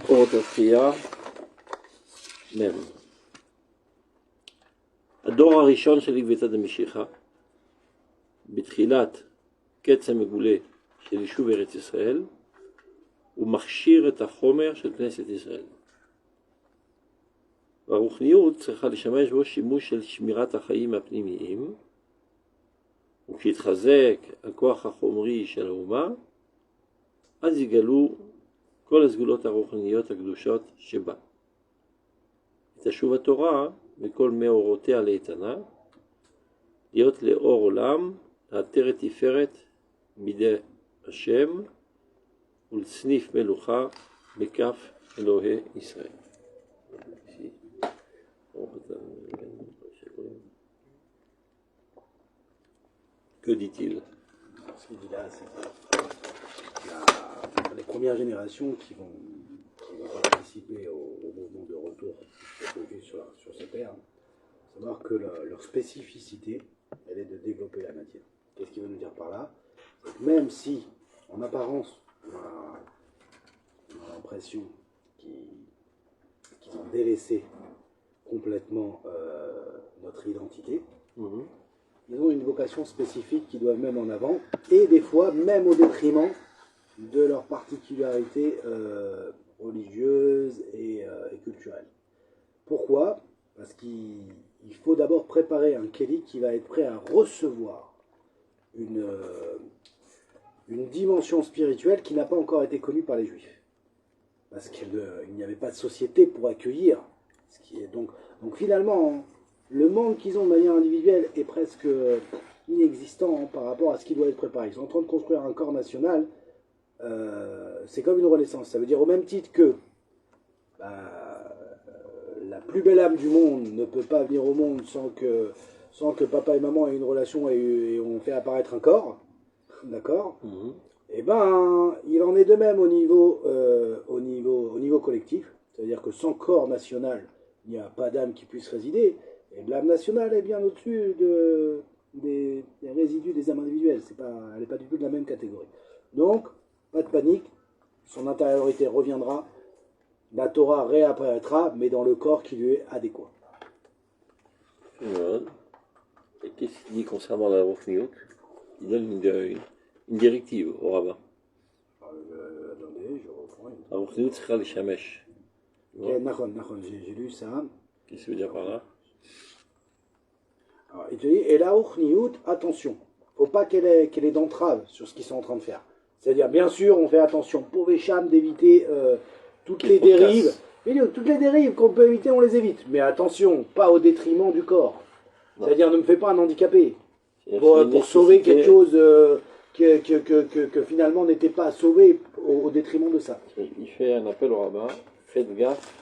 אורות התחייה, מ'. הדור הראשון של עקבתא דמשיחא, בתחילת קץ המגולה של יישוב ארץ ישראל, הוא מכשיר את החומר של כנסת ישראל. והרוחניות צריכה לשמש בו שימוש של שמירת החיים הפנימיים, וכשהתחזק הכוח החומרי של האומה, אז יגלו כל הסגולות הרוחניות הקדושות שבה. תשוב התורה וכל מאורותיה לאיתנה, להיות לאור עולם, לעטרת תפארת בידי השם, ולסניף מלוכה בכף אלוהי ישראל. Que dit-il? Ce qu'il dit là, c'est les premières générations qui vont participer au mouvement de retour sur cette terre, savoir que leur spécificité, elle est de développer la matière. Qu'est-ce qu'il veut nous dire par là? Même si, en apparence, on a l'impression qu'ils ont délaissé complètement notre identité, ils ont une vocation spécifique qu'ils doivent mettre en avant, et des fois même au détriment de leurs particularités religieuses et culturelles. Pourquoi? Parce qu'il faut d'abord préparer un kéli qui va être prêt à recevoir une dimension spirituelle qui n'a pas encore été connue par les Juifs. Parce qu'il n'y avait pas de société pour accueillir. Ce qui est donc finalement, le monde qu'ils ont de manière individuelle est presque inexistant par rapport à ce qui doit être préparé. Ils sont en train de construire un corps national. C'est comme une renaissance. Ça veut dire au même titre que la plus belle âme du monde ne peut pas venir au monde sans que papa et maman aient une relation et on fait apparaître un corps. D'accord? Et ben, il en est de même au niveau collectif. C'est-à-dire que sans corps national, il n'y a pas d'âme qui puisse résider. Et l'âme nationale est bien au-dessus des résidus des âmes individuelles. Elle n'est pas du tout de la même catégorie. Donc, pas de panique, son intériorité reviendra, la Torah réapparaîtra, mais dans le corps qui lui est adéquat. Et qu'est-ce qu'il dit concernant la Ruchniut? Il donne une directive au rabbin. Attendez, je reprends. La Ruchniut sera le shamesh. J'ai lu ça. Qu'est-ce que ça veut dire par là? Alors, il te dit, et la Ruchniut, attention, il ne faut pas qu'elle ait d'entrave sur ce qu'ils sont en train de faire. C'est-à-dire, bien sûr, on fait attention, pauvre Écham, d'éviter toutes les dérives. Toutes les dérives qu'on peut éviter, on les évite. Mais attention, pas au détriment du corps. C'est-à-dire, ne me fais pas un handicapé. Pour sauver quelque chose que finalement n'était pas sauvé au détriment de ça. Il fait un appel au rabbin, faites gaffe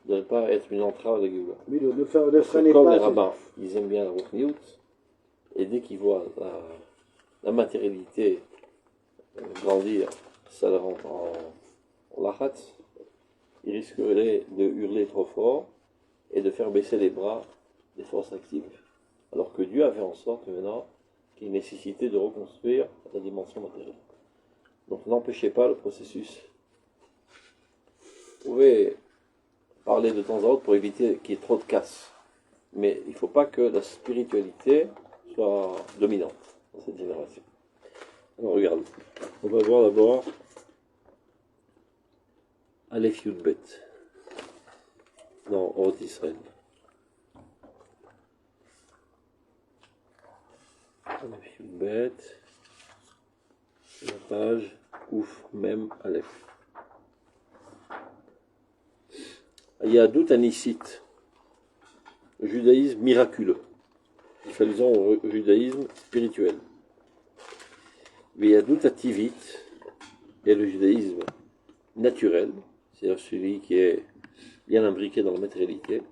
de ne pas être une entrave de Géoula. Oui, ne freinez comme pas. Les rabbins, ils aiment bien la Ruchniut, et dès qu'ils voient la matérialité grandir, ça leur rentre en lachat, ils risqueraient de hurler trop fort et de faire baisser les bras des forces actives. Alors que Dieu a fait en sorte maintenant qu'il y ait nécessité de reconstruire la dimension matérielle. Donc n'empêchez pas le processus. Vous pouvez parler de temps à autre pour éviter qu'il y ait trop de casse. Mais il ne faut pas que la spiritualité soit dominante dans cette génération. Alors regarde, on va voir d'abord Aleph Yud Bet dans Orot Israël. Aleph Yud Bet, la page Ouf Mem Aleph. Yahadut Anisite, le judaïsme miraculeux, rivalisant au judaïsme spirituel. Yahadut Ativit est le judaïsme naturel, c'est-à-dire celui qui est bien imbriqué dans la matérialité.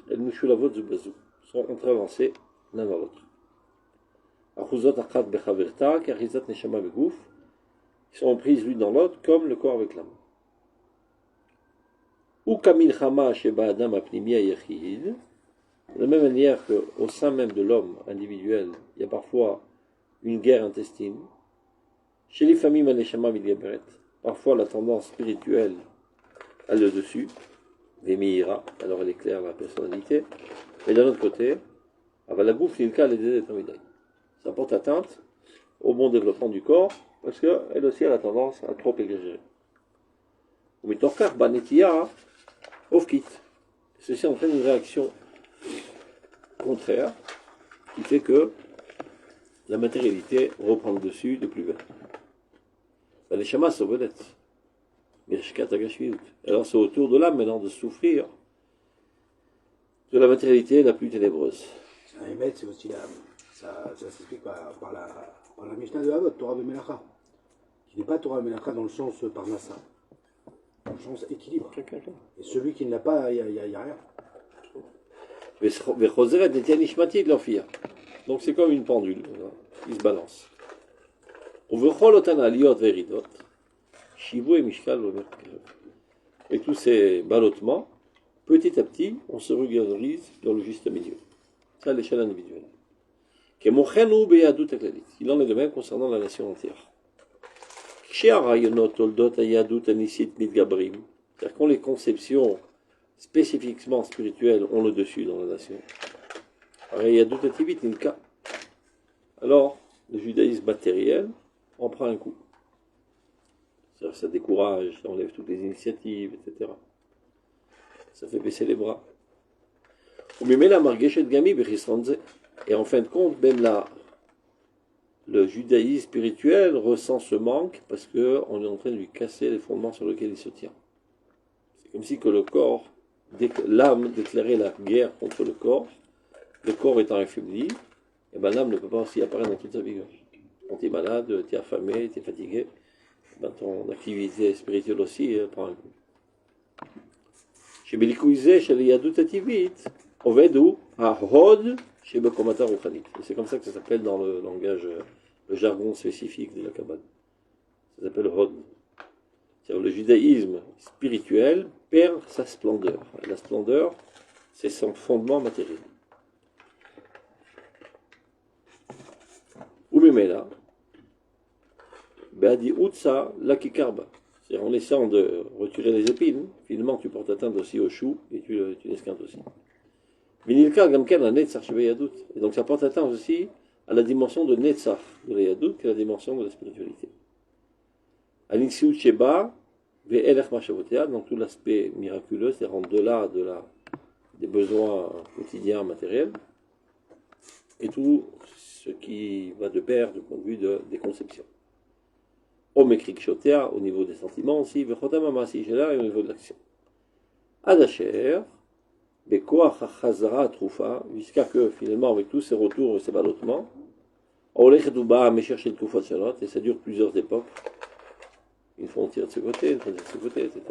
Et le Mushulavot Zubazou sont entrelancés l'un dans l'autre. Achuzot Achat Bechaverta, Karizat Neshama Begouf, ils sont prises l'une dans l'autre comme le corps avec l'âme. Ou Kamil Chama Sheba Adam Apnimia Yachid, de la même manière qu'au sein même de l'homme individuel, il y a parfois une guerre intestine. Chez les familles Maneshama Midgaberet, parfois la tendance spirituelle a le dessus, Vémira, alors elle éclaire la personnalité, mais d'un autre côté, la bouffe, il les ça porte atteinte au bon développement du corps, parce qu'elle aussi a la tendance à trop exagérer. Mais Torkar, Banetia, Ofkit. Ceci entraîne une réaction contraire qui fait que la matérialité reprend le dessus de plus belle. Les chamas sont vedettes. Alors c'est au tour de l'âme maintenant de souffrir de la matérialité la plus ténébreuse. Ahmed, c'est aussi ça s'explique par la Mishnah de Havot, Torah Bemelacha, qui n'est pas Torah Bemelacha dans le sens Parnassa, dans le sens équilibre. Et celui qui ne l'a pas, il n'y a rien. Donc c'est comme une pendule, il se balance. Et tous ces ballottements, petit à petit, on se régularise dans le juste milieu. C'est à l'échelle individuelle. Il en est de même concernant la nation entière. C'est-à-dire quand les conceptions spécifiquement spirituelles ont le dessus dans la nation, alors le judaïsme matériel en prend un coup. Ça décourage, ça enlève toutes les initiatives, etc. Ça fait baisser les bras. Et en fin de compte, même là, le judaïsme spirituel ressent ce manque parce qu'on est en train de lui casser les fondements sur lesquels il se tient. C'est comme si que le corps, l'âme déclarait la guerre contre le corps étant affaibli, et ben l'âme ne peut pas aussi apparaître dans toute sa vigueur. Quand tu es malade, tu es affamé, tu es fatigué, ben ton activité spirituelle aussi prend un coup. Chez Belikouzé, chez les Yadut Ativit, Ovedou, Hod, chez Bekomata Rouchanit. C'est comme ça que ça s'appelle dans le langage, le jargon spécifique de la Kabbale. Ça s'appelle Hod. C'est-à-dire le judaïsme spirituel perd sa splendeur. La splendeur, c'est son fondement matériel. Umemela, Beadi Utsa, Lakikarba. C'est-à-dire en laissant de retirer les épines, finalement tu portes atteinte aussi au chou et tu l'esquintes aussi. Vinilka Gamken a Netzach chez Yadut. Et donc ça porte atteinte aussi à la dimension de Netzach de la Yadut, qui est la dimension de la spiritualité. Anixiut Sheba, Ve'elech Mashavotea, donc tout l'aspect miraculeux, c'est-à-dire en delà des besoins quotidiens matériels, et tout ce qui va de pair du point de vue des conceptions. Omekrik Shotea, au niveau des sentiments aussi, Vechotam Amasi Shela, et au niveau de l'action. Adacher, Bekoach Chazara Troufa, jusqu'à que finalement, avec tous ces retours et ces ballottements, Olech Duba me chercher le Troufat Shalot, et ça dure plusieurs époques. Une fois on tire de ce côté, une fois de ce côté, etc.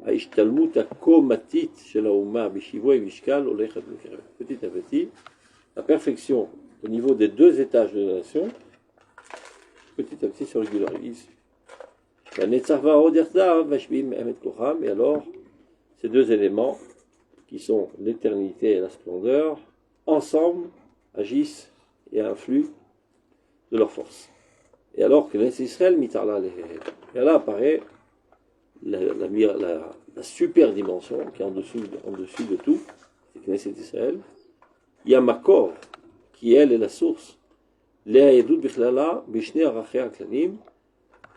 Aishtalmut Akomatit Shelaouma Bishivoy Vishkal Olech Admekere. Petit à petit, la perfection au niveau des deux étages de la nation, petit à petit se régularise. La Netzarva Oderta Vashbim Emet Kocham, et alors, ces deux éléments, qui sont l'éternité et la splendeur, ensemble agissent et influent de leur force. Et alors que l'Est Israël mitarla les. Et là apparaît la super dimension qui est en dessus de tout, c'est Knesset Israël. Il y a Makor, qui elle est la source. Léa Yedut Bichlala, Bishne Arachea Klanim,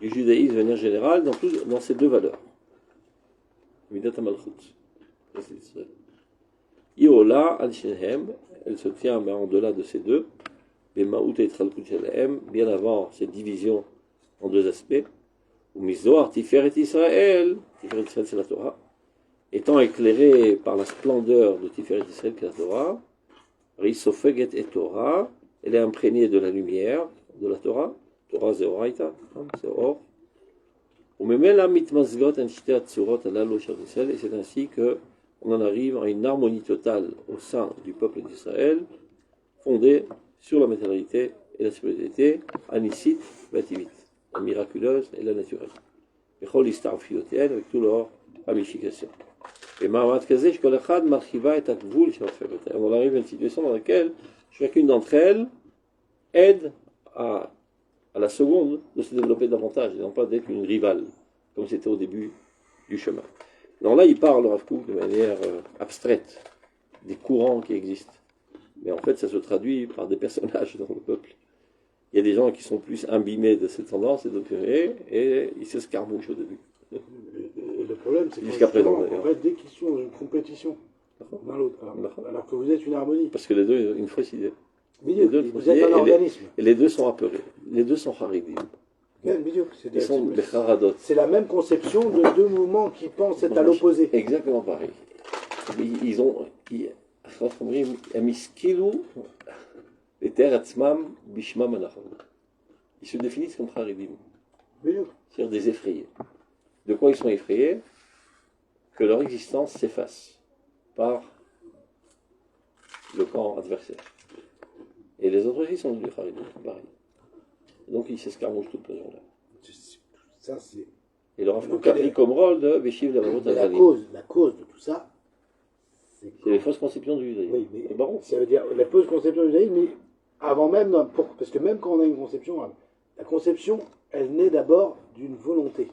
du judaïsme de manière générale, dans ces deux valeurs. Midat HaMalchut, Knesset Israël. Iola Al-Shenhem, elle se tient mais en delà de ces deux, Bemaout et Tralkut Shelem, bien avant cette division en deux aspects, où Mizoar Tiferet Israël c'est la Torah, étant éclairé par la splendeur de Tiferet Israël, qui est la Torah, Risofeget et Torah, elle est imprégnée de la lumière de la Torah, Torah Zeoraita, c'est or, et c'est ainsi que on en arrive à une harmonie totale au sein du peuple d'Israël, fondée sur la matérialité et la spiritualité, anicite, bativite, la miraculeuse et la naturelle. Et chol istarfiotiel, avec toutes leurs ramifications. Et Mahamad Kazé, Shkolachad, Marchiva et Akvul, on arrive à une situation dans laquelle chacune d'entre elles aide à la seconde de se développer davantage, et non pas d'être une rivale, comme c'était au début du chemin. Donc là, il parle, Rav Kook, de manière abstraite, des courants qui existent. Mais en fait, ça se traduit par des personnages dans le peuple. Il y a des gens qui sont plus imbibés de cette tendance et d'opérer, et ils s'escarmouchent au début. Et le problème, c'est que Jusqu'à présent, en fait, dès qu'ils sont dans une compétition, l'un l'autre, alors que vous êtes une harmonie. Parce que les deux, une faucité. Bidiouk, vous êtes un organisme. Et les deux sont apeurés. Les deux sont haridim. C'est la même conception de deux mouvements qui pensent être à l'opposé. Exactement pareil. Ils ont... Ils se définissent comme haridim. C'est-à-dire des effrayés. De quoi ils sont effrayés? Que leur existence s'efface par le camp adversaire. Et les autres aussi sont du haridim, pareil. Donc ils s'escarmouchent toute la journée. Ça, c'est... Et leur a pris comme rôle de Veshiv la cause de tout ça, c'est les fausses conceptions du judaïsme. Oui, mais ça veut dire la fausse conception du judaïsme, mais avant même, parce que même quand on a une conception, la conception, elle naît d'abord d'une volonté.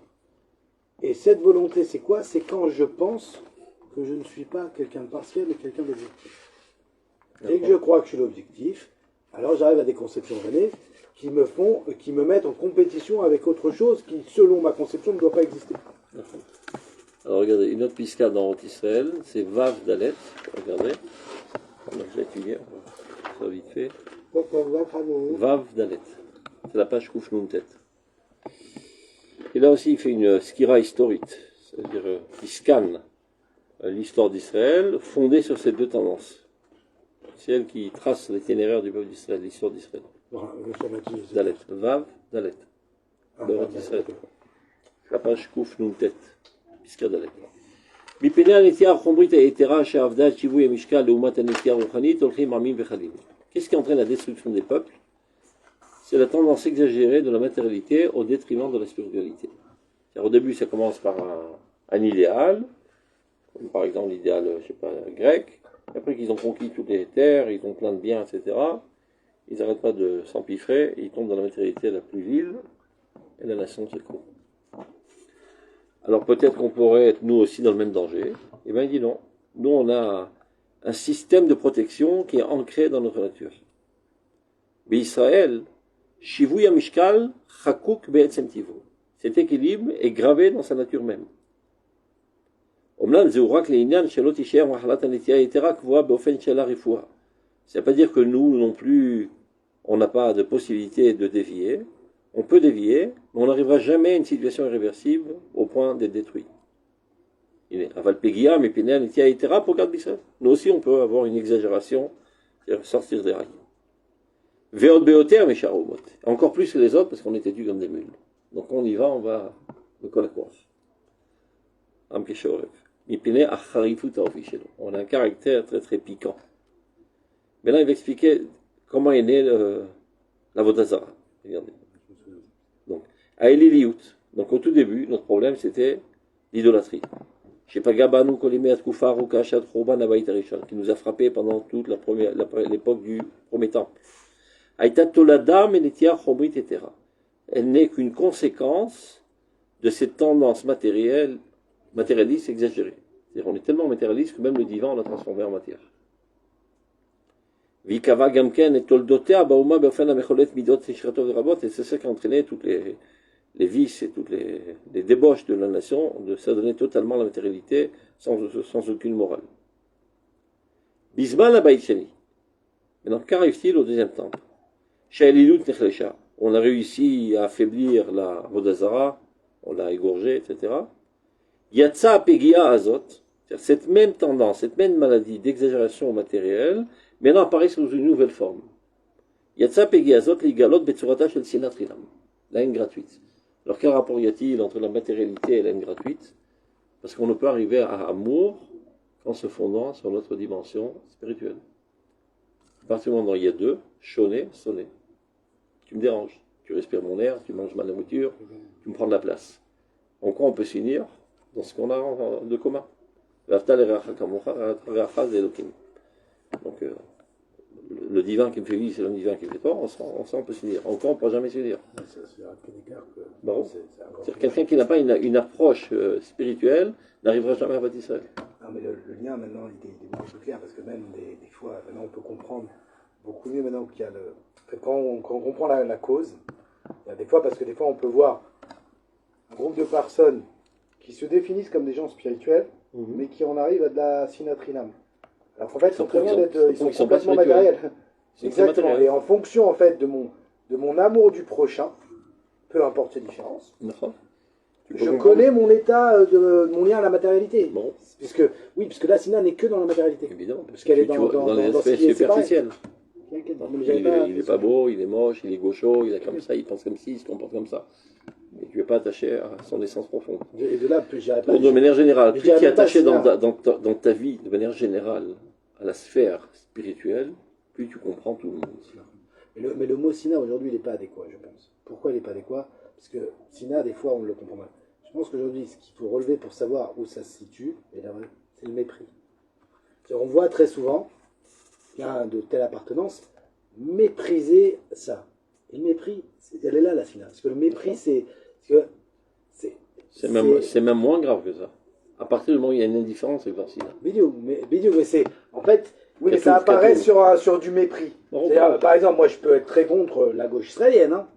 Et cette volonté, c'est quoi? C'est quand je pense que je ne suis pas quelqu'un de partiel, mais quelqu'un d'objectif. Dès que je crois que je suis l'objectif, alors j'arrive à des conceptions erronées qui me mettent en compétition avec autre chose qui, selon ma conception, ne doit pas exister. Alors regardez, une autre pisca dans Roth Israël, c'est Vav Dalet. Regardez, on a déjà étudié, ça vite fait. Vav Dalet, c'est la page Kouf Nun Tet. Et là aussi, il fait une skira historique, c'est-à-dire il scanne l'histoire d'Israël fondée sur ces deux tendances. C'est elle qui trace l'itinéraire du peuple d'Israël, l'histoire d'Israël. Dalet, Vav Dalet. La page Kouf Nun Tet. Qu'est-ce qui entraîne la destruction des peuples? C'est la tendance exagérée de la matérialité au détriment de la spiritualité. Au début, ça commence par un idéal, comme par exemple l'idéal, grec. Après qu'ils ont conquis toutes les terres, ils ont plein de biens, etc., ils n'arrêtent pas de s'empiffrer, ils tombent dans la matérialité la plus vile, et la nation s'écroule. Alors peut-être qu'on pourrait être nous aussi dans le même danger. Eh bien il dit non. Nous on a un système de protection qui est ancré dans notre nature. Mais Israël, Shivuya Mishkal, Chakuk Be'etzem Tivo. Cet équilibre est gravé dans sa nature même. Ça veut pas dire que nous non plus, on n'a pas de possibilité de dévier. On peut dévier, mais on n'arrivera jamais à une situation irréversible au point d'être détruit. Nous aussi, on peut avoir une exagération, c'est-à-dire sortir des rails. Encore plus que les autres, parce qu'on est têtus comme des mules. Donc on y va, on va le col à coiffe. On a un caractère très très piquant. Mais là, il va expliquer comment est né la Vodazara. Regardez. Donc, à Eliliut. Donc, au tout début, notre problème, c'était l'idolâtrie. Je sais pas, Gabanu, Kolimé, Atkufar, Ukashat, Roban, Abaït Arishon, qui nous a frappé pendant toute l'époque du premier temple. Aïta Tolada, Menetia, Chomrit, etc. Elle n'est qu'une conséquence de cette tendance matérialiste exagérée. C'est-à-dire, on est tellement matérialiste que même le divan, on l'a transformé en matière. Vikava Gamken et Toldotea, Bauma, Befana, Mecholet, Midot, Shratov de Rabot, et c'est ça qui a entraîné toutes les vices et toutes les débauches de la nation, de s'adonner totalement à la matérialité sans aucune morale. Bisman Abaïcheni. Maintenant, qu'arrive-t-il au deuxième temple? Shaelilut Nechlesha. On a réussi à affaiblir la Vodazara, on l'a égorgée, etc. Yatsa Pegia Azot, cette même tendance, cette même maladie d'exagération matérielle, maintenant apparaît sous une nouvelle forme. Yatsa Pegia Azot, l'igalot betsurata shel sinat chinam, la haine gratuite. Alors quel rapport y a-t-il entre la matérialité et la haine gratuite? Parce qu'on ne peut arriver à amour qu'en se fondant sur notre dimension spirituelle. À partir du moment où il y a deux, choné, sonné. Tu me déranges, tu respires mon air, tu manges ma nourriture, tu me prends de la place. En quoi on peut s'unir? Dans ce qu'on a de commun. Donc, le divin qui me fait vivre, c'est le divin qui me fait tort, on peut s'unir. Encore, on ne pourra jamais s'unir. C'est quelqu'un qui n'a pas une approche spirituelle n'arrivera jamais à bâtir ça. Non, mais le lien maintenant, il est beaucoup plus clair, parce que même des fois, maintenant on peut comprendre beaucoup mieux maintenant qu'il y a le. En fait, quand on comprend la cause, il y a des fois, parce que des fois on peut voir un groupe de personnes qui se définissent comme des gens spirituels, mais qui en arrivent à de la sinatrinam. Alors qu'en fait, ils sont complètement matériels. Exactement. Et en fonction en fait de mon amour du prochain, peu importe ses différences, je connais mon état de mon lien à la matérialité. Bon. Puisque la sina n'est que dans la matérialité. Évidemment. Parce qu'elle est dans les aspects superficiels. Il n'est pas beau, il est moche, il est gaucho, il est comme ça, il pense comme ci, il se comporte comme ça. Mais tu n'es pas attaché à son essence profonde. Et de là, de manière générale, plus tu es attaché dans ta vie, de manière générale, à la sphère spirituelle, plus tu comprends tout le monde. Mais le mot sina aujourd'hui, il n'est pas adéquat, je pense. Pourquoi il n'est pas adéquat? Parce que sina, des fois, on le comprend mal. Je pense qu'aujourd'hui, ce qu'il faut relever pour savoir où ça se situe, c'est le mépris. On voit très souvent quelqu'un de telle appartenance mépriser ça. Et le mépris, elle est là la sina. Parce que le mépris, c'est même moins grave que ça. À partir du moment où il y a une indifférence avec leur sina. Mais c'est en fait, oui, mais ça apparaît sur du mépris. Par exemple, moi je peux être très contre la gauche israélienne, hein,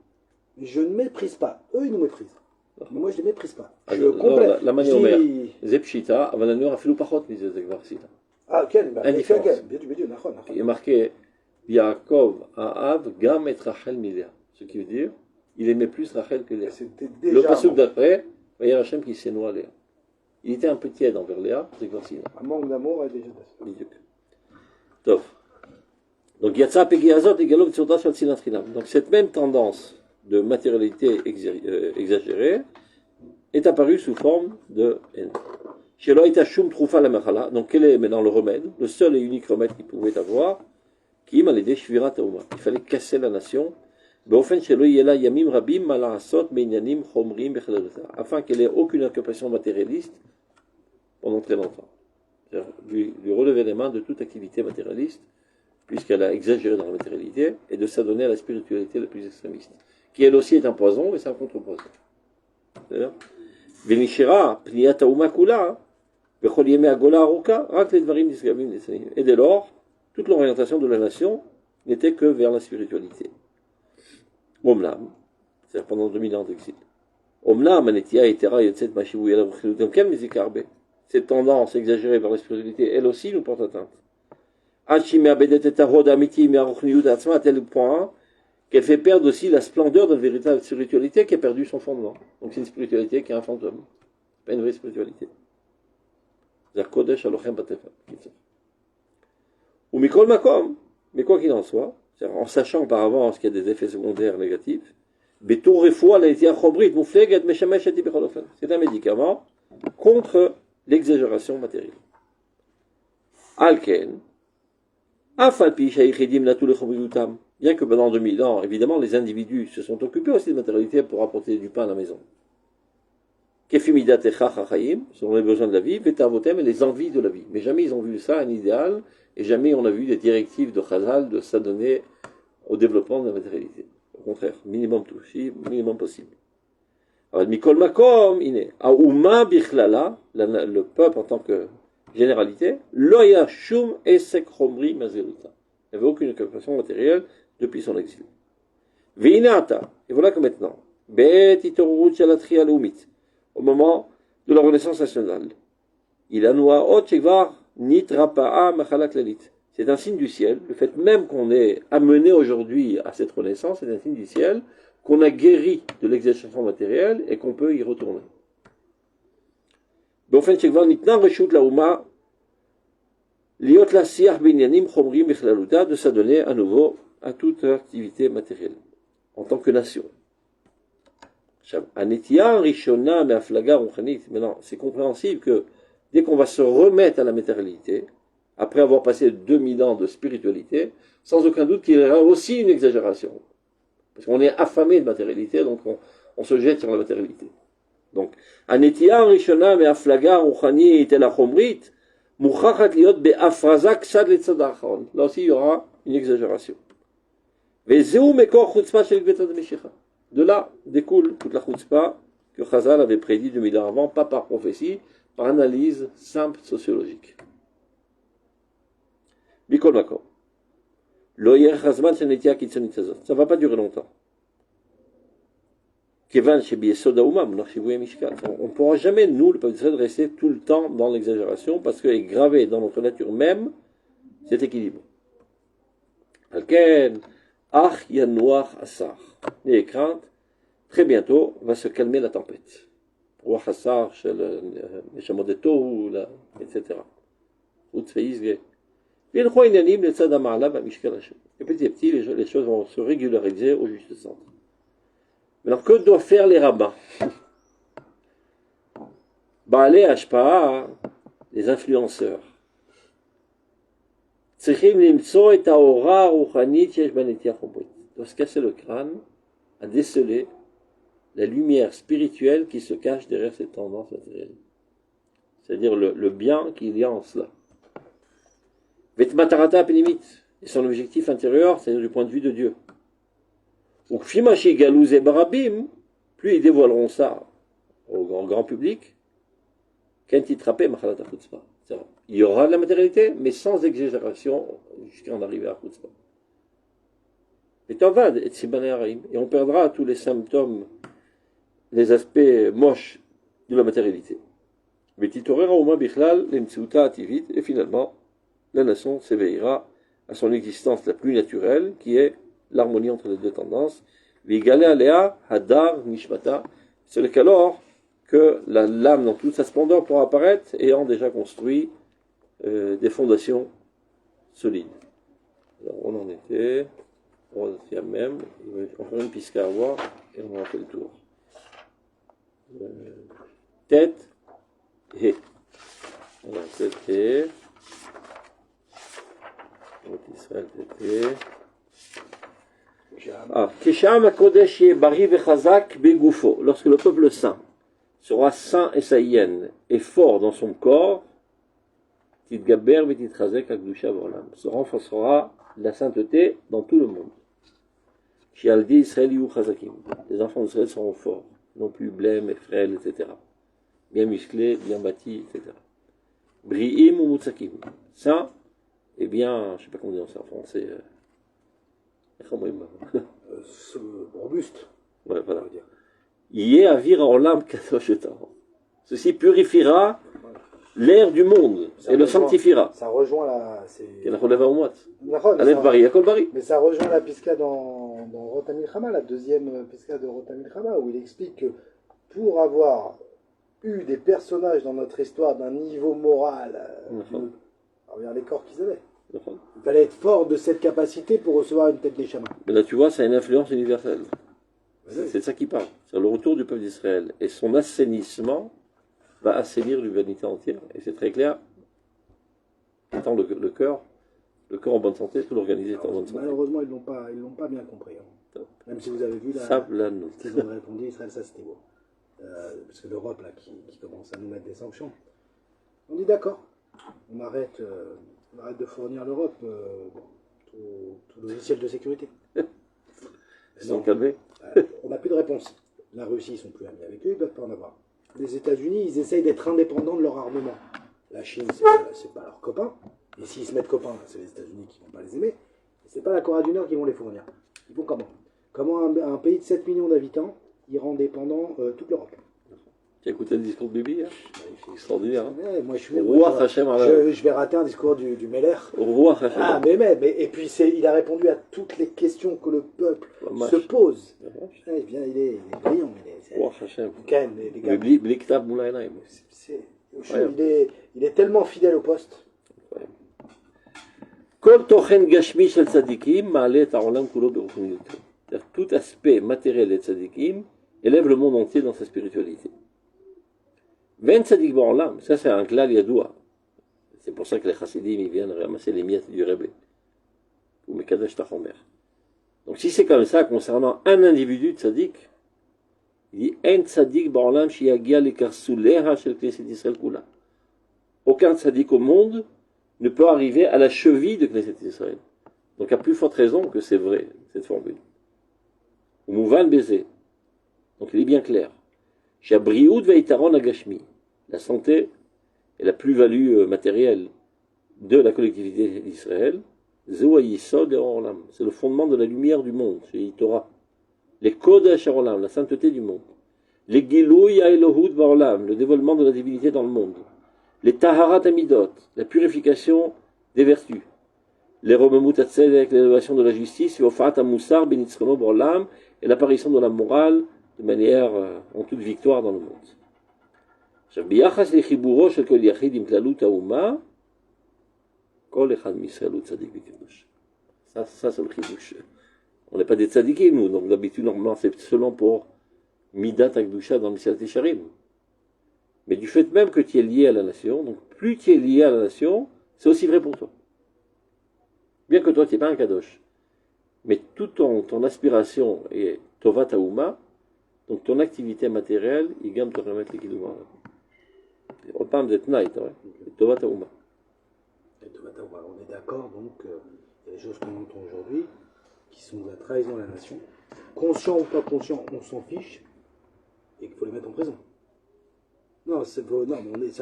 mais je ne méprise pas. Eux, ils nous méprisent. Mais moi, je ne les méprise pas. La manière Omer, Zepchita, Avananur a fait le pachot, mais c'est Varsina. Ah, quel indifférence. Il est marqué Yaakov Aav Gam et Rachel Milea. Ce qui veut dire, il aimait plus Rachel que Léa. Le pasuk d'après, il y a Hachem qui s'est noie Léa. Il était un peu tiède envers Léa, c'est Varsina. Un manque d'amour est déjà Top. Donc, Yatsa Pegiazot et Galov Tsurda Shal Sinatrinam. Donc, cette même tendance de matérialité exagérée est apparue sous forme de haine. Chez Loïtachum Troufa la Machala, donc quel est maintenant le remède, le seul et unique remède qu'il pouvait avoir, qui m'a aidé Shvira Tauma. Il fallait casser la nation, afin qu'elle ait aucune occupation matérialiste pendant très longtemps. Lui relever les mains de toute activité matérialiste, puisqu'elle a exagéré dans la matérialité, et de s'adonner à la spiritualité la plus extrémiste, qui elle aussi est un poison, mais c'est un contre-poison. C'est-à-dire, et dès lors, toute l'orientation de la nation n'était que vers la spiritualité. Omnam, c'est-à-dire pendant 2000 ans d'exil. Omnam, cette tendance exagérée vers la spiritualité, elle aussi nous porte atteinte. À tel point qu'elle fait perdre aussi la splendeur de la véritable spiritualité qui a perdu son fondement. Donc c'est une spiritualité qui est un fantôme, pas une vraie spiritualité. Ou Mikol Makom, mais quoi qu'il en soit, en sachant auparavant qu'il y a des effets secondaires négatifs, c'est un médicament contre l'exagération matérielle. Alken, bien que pendant 2000 ans, évidemment, les individus se sont occupés aussi de matérialité pour apporter du pain à la maison. Selon les besoins de la vie, et les envies de la vie. Mais jamais ils ont vu ça, un idéal, et jamais on a vu des directives de Chazal de s'adonner au développement de la matérialité. Au contraire, minimum possible. Alors, Mikol Makom, Aouma Bichlala, le peuple en tant que généralité, Loya Shum Esek Chomri Mazeruta. Il n'y avait aucune occupation matérielle depuis son exil. Veinata, et voilà que maintenant, Bet Itorut Shalatri Alumit, au moment de la Renaissance nationale, il a noa Otchekvar Nitrapa'a Machalaklelit. C'est un signe du ciel, le fait même qu'on est amené aujourd'hui à cette renaissance, c'est un signe du ciel, qu'on a guéri de l'exagération matérielle et qu'on peut y retourner. De s'adonner à nouveau à toute activité matérielle, en tant que nation. Maintenant, c'est compréhensible que dès qu'on va se remettre à la matérialité, après avoir passé 2000 ans de spiritualité, sans aucun doute qu'il y aura aussi une exagération. Parce qu'on est affamé de matérialité, donc on se jette sur la matérialité. Donc, là aussi, il y aura une exagération. De là découle toute la chutzpah que Chazal avait prédit 2000 ans avant, pas par prophétie, par analyse simple sociologique. Bikol Makom. Ça ne va pas durer longtemps. On ne pourra jamais, nous, le peuple d'Israël, rester tout le temps dans l'exagération parce qu'il est gravé dans notre nature même cet équilibre. N'ayez crainte, très bientôt va se calmer la tempête. Etc. Et petit à petit, les choses vont se régulariser au juste centre. Alors, que doivent faire les rabbins? Baalei Hashpa'a, les influenceurs. Doivent se casser le crâne à déceler la lumière spirituelle qui se cache derrière cette tendance matérielle. C'est-à-dire le bien qu'il y a en cela. Et son objectif intérieur, c'est-à-dire du point de vue de Dieu. Plus ils dévoileront ça au grand public, il y aura de la matérialité, mais sans exagération, jusqu'à en arriver à Chutzpah. Et on perdra tous les symptômes, les aspects moches de la matérialité. Et finalement, la nation s'éveillera à son existence la plus naturelle, qui est l'harmonie entre les deux tendances. C'est qu'alors que l'âme dans toute sa splendeur pourra apparaître, ayant déjà construit des fondations solides. Alors on en était, on va faire même, on fait une pisca à voir, et on en fait le tour. Tête, et. Alors, tête, et. Israël, tête, lorsque le peuple saint sera saint et saïen et fort dans son corps, se renforcera la sainteté dans tout le monde. Les enfants d'Israël seront forts, non plus blêmes et frêles, etc. Bien musclés, bien bâtis, etc. Bri'im ou mutsakim. Saint, eh bien, je ne sais pas comment dire ça en français. Robuste. Ouais, voilà. Ceci purifiera l'air du monde et le sanctifiera. Ça rejoint la. Mais ça rejoint la pisca dans Rota Milchama, la deuxième pisca de Rota Milchama, où il explique que pour avoir eu des personnages dans notre histoire d'un niveau moral, regarde les corps qu'ils avaient. Il fallait être fort de cette capacité pour recevoir une tête des chamans. Mais là, tu vois, ça a une influence universelle. C'est ça qui parle. C'est le retour du peuple d'Israël. Et son assainissement va assainir l'humanité entière. Et c'est très clair. Étant le cœur en bonne santé, tout l'organisme est en bonne santé. Malheureusement, ils l'ont pas bien compris. Hein. Même si vous avez vu là, ce qu'ils ont répondu, Israël, ça c'était beau. Parce que l'Europe, là, qui commence à nous mettre des sanctions. On dit d'accord. On arrête de fournir l'Europe tout logiciel de sécurité. Ils sont calmés. On n'a plus de réponse. La Russie, ils sont plus amis avec eux, ils ne doivent pas en avoir. Les États-Unis, ils essayent d'être indépendants de leur armement. La Chine, c'est pas leurs copains. Et s'ils se mettent copains, c'est les États-Unis qui ne vont pas les aimer. C'est pas la Corée du Nord qui vont les fournir. Ils font comment? Comment un pays de 7 millions d'habitants, il rend dépendant toute l'Europe? Tu as écouté le discours de Bibi, hein? C'est extraordinaire. Hein? Ouais, moi, je vais rater un discours du Meller. Au roi Hachem. Ah, mais et puis il a répondu à toutes les questions que le peuple se pose. Il est brillant. Roi Hachem. Les gars. Bliktab Moulaïnaïm. Il est tellement fidèle au poste. Tout aspect matériel des tzadikim élève le monde entier dans sa spiritualité. Ça c'est un klal yadoua. C'est pour ça que les chassidim ils viennent ramasser les miettes du Rebbe. Ou Mekadesh Tachomer. Donc si c'est comme ça concernant un individu tzadik, il dit En tzadik ba'olam shiyagia lekarsuleha shel Knesset Yisrael kula. Aucun tzadik au monde ne peut arriver à la cheville de Knesset Yisrael. Donc à plus forte raison que c'est vrai, cette formule. Mouvan baiser. Donc il est bien clair. Shabrioud veitaron agashmi. La santé et la plus-value matérielle de la collectivité d'Israël, Zéoïsod et Olam. C'est le fondement de la lumière du monde, chez Torah. Les Kodesh Olam, la sainteté du monde. Les Gilouï Elohud Baolam, le dévoilement de la divinité dans le monde. Les Taharat Amidot, la purification des vertus. Les Romemut Atzedek, l'élévation de la justice, Yofat Amoussar, Benitzrono Baolam, et l'apparition de la morale de manière en toute victoire dans le monde. עכשיו, ביחס לחיבורו של כל יחיד עם כללות האומה, כל אחד מישראל הוא צדיק בקדוש. Ça, c'est le חידוש. On n'est pas des tzadikim, nous, donc d'habitude, normalement, c'est selon pour Midat Akdusha dans Messilat Yesharim. Mais du fait même que tu es lié à la nation, donc plus tu es lié à la nation, c'est aussi vrai pour toi. Bien que toi, tu n'es pas un kadosh. Mais toute ton aspiration est Tovat Haouma, donc ton activité matérielle, il gagne te remettre les kidoumas. On parle de Tnaït, Tovat Haouma. On est d'accord, donc, il y a des choses qu'on entend aujourd'hui, qui sont de la trahison à la nation. Conscient ou pas conscient, on s'en fiche, et qu'il faut les mettre en prison. Non, c'est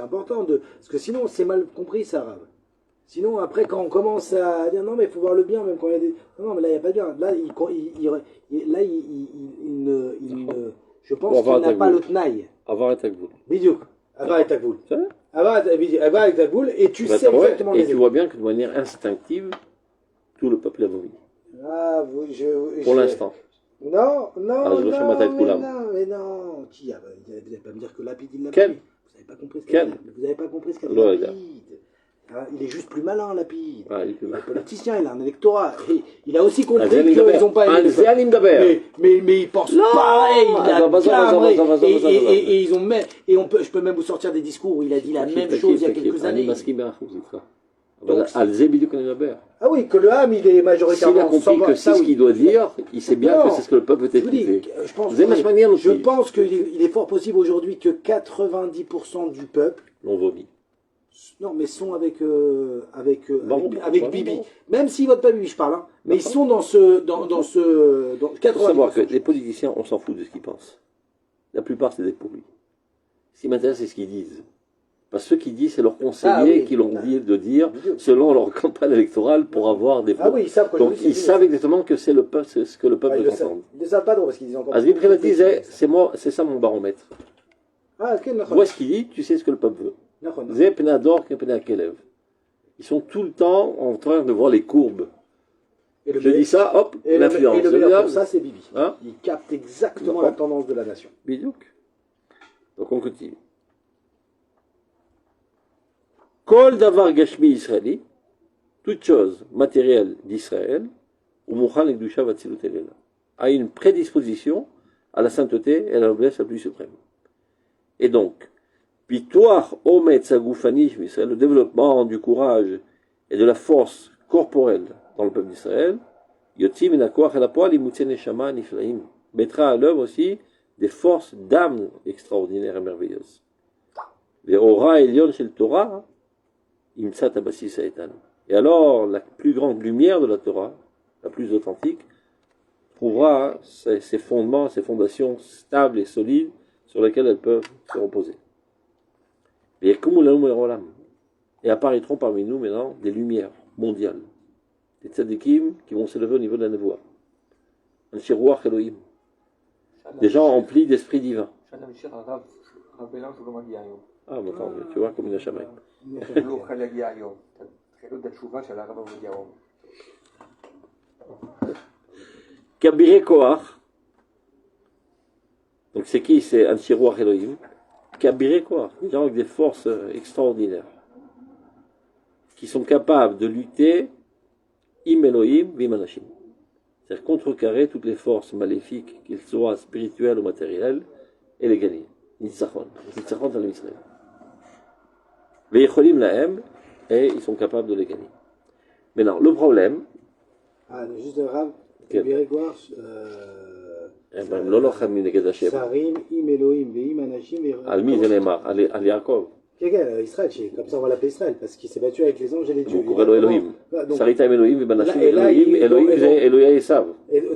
important, parce que sinon, c'est mal compris, ça, arabe. Sinon, après, quand on commence à dire non, mais il faut voir le bien, même quand il y a des. Non, mais là, il n'y a pas de bien. Là, je pense qu'il n'a pas le tnaï. Avoir et Takboul. Bidouk. Avoir et Takboul. C'est vrai? Avoir et Takboul, et tu sais exactement les. Et tu vois bien que de manière instinctive, tout le peuple a vomi. Ah, pour l'instant. Non, mais non. Qui vous n'allez pas me dire que Lapide, il l'a pris. Vous n'avez pas compris ce qu'elle a dit. Vous n'avez pas compris ce qu'elle a dit. Il est juste plus malin, Lapide. Ah, il est politicien, il a un électorat. Et il a aussi compris qu'ils n'ont pas aimé. Mais il pense pareil. Et ils ont même. Et je peux même vous sortir des discours où il a dit la même chose il y a quelques années. Ah oui, que le Ham, il est majoritairement. S'il a compris que c'est ce qu'il doit dire, il sait bien que c'est ce que le peuple peut écouter. Je pense qu'il est fort possible aujourd'hui que 90% du peuple l'ont vomi. Non, mais sont avec Bibi. Même s'ils votent pas Bibi, je parle. Hein. Mais ils sont dans ce 80%. Il faut savoir que les politiciens, on s'en fout de ce qu'ils pensent. La plupart, c'est des pourris. Ce qui m'intéresse, c'est ce qu'ils disent. Parce que ceux qui disent, c'est leurs conseillers qui l'ont dit de dire, selon leur campagne électorale, pour avoir des votes. Ah oui, ils savent que donc ils savent exactement que c'est ce que le peuple veut entendre. Ils ne savent pas trop parce qu'ils disent encore. Azmi Privat disait, c'est ça mon baromètre. Ah, ok, d'accord. Vois ce qu'il dit, tu sais ce que le peuple veut. Ils sont tout le temps en train de voir les courbes. Je dis ça, hop, l'influence. Et le meilleur pour ça, c'est Bibi. Hein? Il capte exactement la tendance de la nation. Bidouk. Donc on continue. Kol davar gashmi israéli, toute chose matérielle d'Israël, ou mouchan et gdusha vatzilut elena, a une prédisposition à la sainteté et à la noblesse la plus suprême. Et donc, Pitoir Ometz Agoufani, le développement du courage et de la force corporelle dans le peuple d'Israël, Yotzim Enakoach Elapoal Imutse Neshama Niflaim, mettra à l'œuvre aussi des forces d'âme extraordinaires et merveilleuses. Les Ora Elion Shel Torah, Imtsat Abasis Aetan. Et alors, la plus grande lumière de la Torah, la plus authentique, trouvera ses fondements, ses fondations stables et solides sur lesquelles elles peuvent se reposer. Et apparaîtront parmi nous maintenant des lumières mondiales, des tzadikim qui vont s'élever au niveau de la névoie. Un chirouach Elohim. Des gens emplis d'esprit divin. Ah, mais attends, tu vois, comme une chamaï. Kabiré Koach. Donc c'est qui? C'est un chirouach Elohim. Kabiré quoi, des gens avec des forces extraordinaires, qui sont capables de lutter im Elohim vim anashim, c'est-à-dire contrecarrer toutes les forces maléfiques, qu'elles soient spirituelles ou matérielles, et les gagner. Nitzachon dans l'Israël. Ve'yecholim lahem, et ils sont capables de les gagner. Maintenant, le problème. Ah, juste de Rav, Kabiré quoi, לא לוחמים נגד השם. שרים עם אלוהים ועם אנשים. על מי זה נאמר? על יעקב. Israël, comme ça on va l'appeler Israël, parce qu'il s'est battu avec les anges et les dieux. Donc, Elohim. Donc, Saritaim Elohim, et Banashim et là, Elohim, Elohim, c'est Elohim et Esav.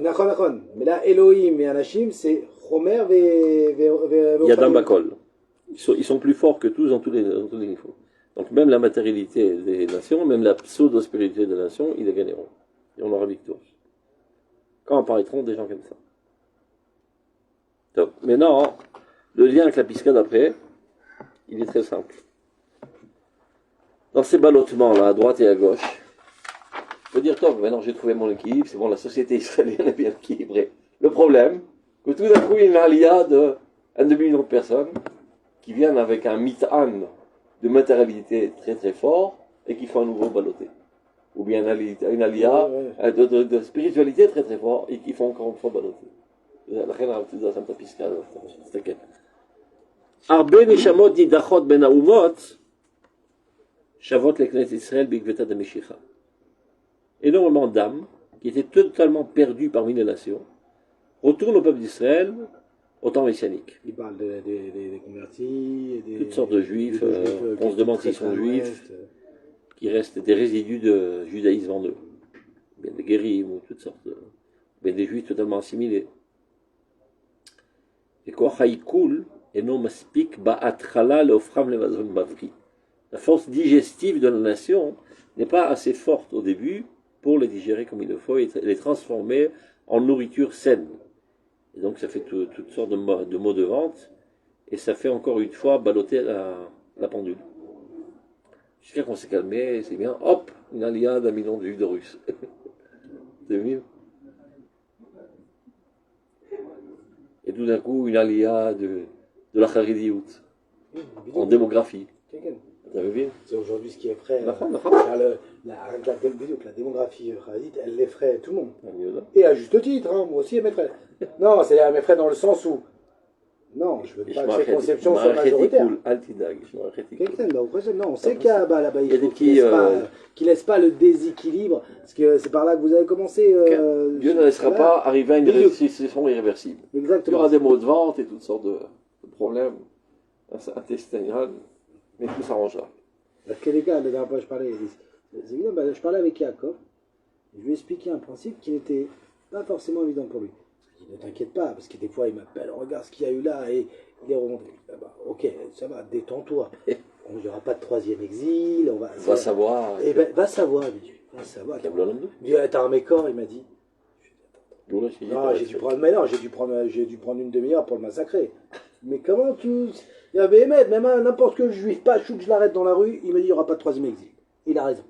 Nachon, Nachon. Mais là, Elohim et Anashim, c'est Chomer Yadam Bakol. Ils sont plus forts que tous dans tous les niveaux. Donc même la matérialité des nations, même la pseudo-spiritualité des nations, ils les gagneront. Et on aura victoire. Quand apparaîtront des gens comme ça. Donc, maintenant, le lien avec la piscade après, il est très simple. Dans ces ballottements-là, à droite et à gauche, il faut dire, top, maintenant j'ai trouvé mon équilibre, c'est bon, la société israélienne est bien équilibrée. Le problème, que tout d'un coup, il y a une alia de 1 demi-million de personnes qui viennent avec un mit'an de matérialité très très fort et qui font un nouveau ballotté. Ou bien une alia de spiritualité très très fort et qui font encore une fois ballotté. הרבה נשמות נידחות בין האומות שוות לכנסת ישראל בעקבתא דמשיחא. Énormément d'âmes qui étaient totalement perdues parmi les nations retournent au peuple d'Israël au temps messianique. Il parle des convertis, Toutes sortes de juifs, on se demande s'ils sont juifs, qui restent des résidus de judaïsme en eux. Bien des guérim ou toutes sortes bien des juifs totalement assimilés. Et quoi haïkoul et non maspik ba'atchala leofram levazon bavri. La force digestive de la nation n'est pas assez forte au début pour les digérer comme il le faut et les transformer en nourriture saine. Et donc ça fait toutes sortes de maux de vente et ça fait encore une fois balloter la pendule. Jusqu'à qu'on s'est calmé, c'est bien, hop, une alia d'un million de juifs de Russes. C'est vu? Et tout d'un coup, une alia de la Haridiout, en démographie. Vous avez vu? C'est aujourd'hui ce qui effraie. La démographie haridite, elle effraie tout le monde. Et à juste titre, hein, moi aussi elle m'effraie. Non, elle m'effraie dans le sens où. Non, je veux pas que ces conceptions soient majoritaires. Non, on sait qu'il y a là-bas, qui laisse pas le déséquilibre, parce que c'est par là que vous avez commencé. Dieu ne laissera pas arriver à une récession irréversible. Exactement. Il y aura des maux de vente et toutes sortes de problèmes intestinaux, mais tout s'arrangera. Parce que les gars, la dernière fois je parlais, je parlais avec Yaakov, je lui ai expliqué un principe qui n'était pas forcément évident pour lui. Ne t'inquiète pas, parce que des fois il m'appelle, regarde ce qu'il y a eu là, et il est remonté. Ah bah, ok, ça va, détends-toi. Il n'y aura pas de troisième exil, on va savoir. Eh ben, va savoir, lui dit. Va savoir. Il dit, t'as un mécor, il m'a dit. Non, j'ai dû prendre une demi-heure pour le massacrer. Mais comment tu. Il y avait même n'importe quel juif, pas chou que je l'arrête dans la rue, il m'a dit, il n'y aura pas de troisième exil. Il a raison.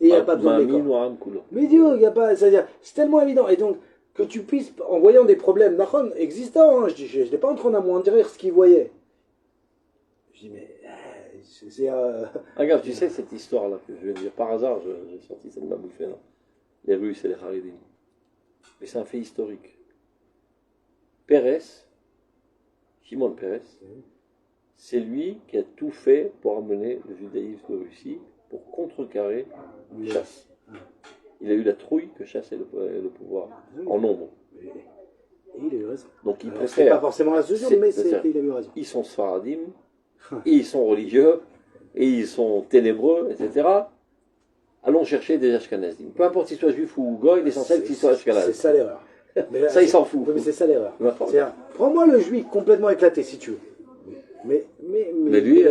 Et il n'y a pas besoin de mécor. Mais Dieu, il n'y a pas. C'est-à-dire, c'est tellement évident. Et donc, que tu puisses, en voyant des problèmes existants, hein, je n'étais pas en train d'amoindrir ce qu'ils voyaient. Je dis, mais c'est. Regarde, tu sais cette histoire-là que je viens de dire, par hasard, j'ai sorti ça de ma bouffée, là. Les Russes et les Haridim. Mais c'est un fait historique. Pérez, Shimon Pérez, c'est lui qui a tout fait pour amener le judaïsme de Russie, pour contrecarrer Chasse. Il a eu la trouille que Chasse ait le pouvoir, en nombre. Et il a eu raison. Donc il préfère. C'est pas forcément la solution, mais il a eu raison. Ils sont sfaradim, ils sont religieux, et ils sont ténébreux, etc. Allons chercher des Ashkenazim. Peu importe s'ils soient juifs ou goy, l'essentiel qu'ils soient Ashkenazim. C'est ça l'erreur. Ça, il s'en fout. Mais c'est ça l'erreur. Prends-moi le juif complètement éclaté si tu veux. Mais lui,